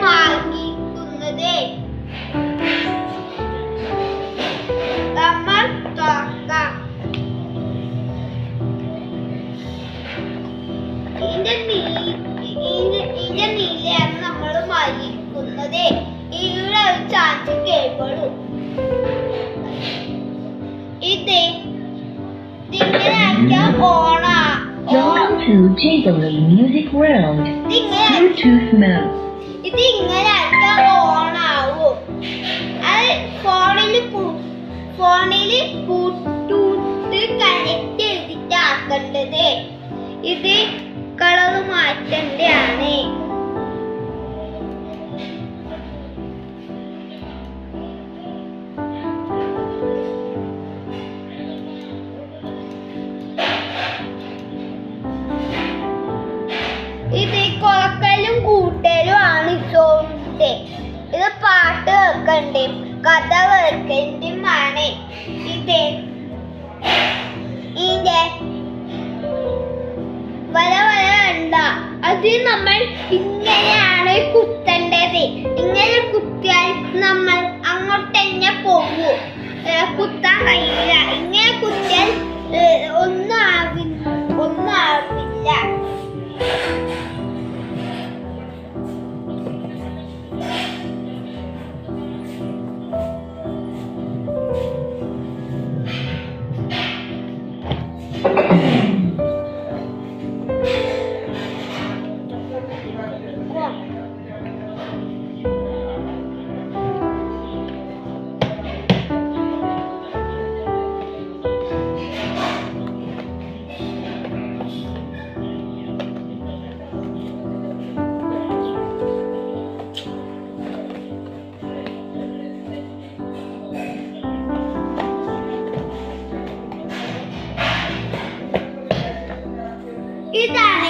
വാങ്ങിക്കുന്നത്. നമ്മൾ തുറക്കാം. ഇതിന്റെ നീലയാണ് നമ്മൾ വാങ്ങിക്കുന്നത്. ഇവിടെ ഒരു charge കേബിളും Welcome to Jiggly Music World. Bluetooth mode. ഇത് ഇങ്ങനെ ഓൺ ആവും. അത് ഫോണിൽ ബ്ലൂടൂത്ത് കണക്ട് ചെയ്തിട്ട് ആക്കേണ്ടത്. ഇത് കളർ മാറ്റേണ്ടതാണ്. ഇത് കൊളക്കലും കൂട്ടലും ആണ് സൗണ്ട്. ഇത് പാട്ട് കേൾക്കണ്ടേ, കഥ കേൾക്കണ്ടുമാണ്. ഇതിന്റെ വര കണ്ട അത് നമ്മൾ ഇങ്ങനെയാണ് കുത്തേണ്ടത്. ഇങ്ങനെ കുത്തിയാൽ നമ്മൾ അങ്ങോട്ട് തന്നെ പോകൂ. കുത്താൻ കഴിയില്ല. ഇങ്ങനെ കുത്തിയാൽ ഒന്നും ആവില്ല. ഇതാണ്